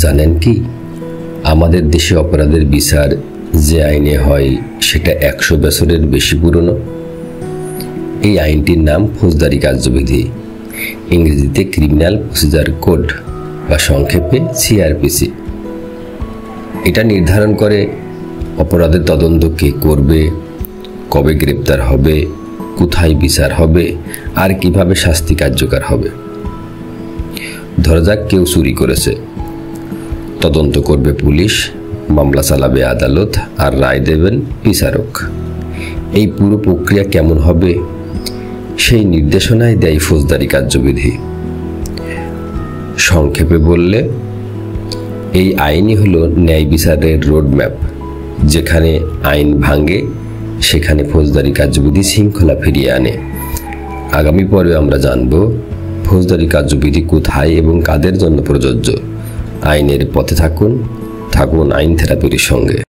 জানেন কি, আমাদের দেশে অপরাধের বিচার যে আইনে হয় সেটা 100 বছরের বেশি পুরনো। এই আইনটির নাম ফৌজদারি কার্যবিধি, ইংরেজিতে ক্রিমিনাল প্রসিজার কোড বা সংক্ষেপে সিআরপিসি। এটা নির্ধারণ করে অপরাধের তদন্ত কে করবে, কবে গ্রেপ্তার হবে, কোথায় বিচার হবে আর কিভাবে শাস্তি কার্যকর হবে। ধরা যাক কেউ চুরি করেছে, তদন্ত করবে পুলিশ, মামলা চালাবে আদালত আর রায় দেবেন বিচারক। এই পুরো প্রক্রিয়া কেমন হবে সেই নির্দেশনাই দেয় ফৌজদারি কার্যবিধি। সংক্ষেপে বললে এই আইনই হলো ন্যায় বিচারের রোডম্যাপ। যেখানে আইন ভাঙে সেখানে ফৌজদারি কার্যবিধি শৃঙ্খলা ফিরিয়ে আনে। আগামী পর্বে আমরা জানব ফৌজদারি কার্যবিধি কোথায় এবং কাদের জন্য প্রযোজ্য। আইনের পথে থাকুন আইন থেরাপির সঙ্গে।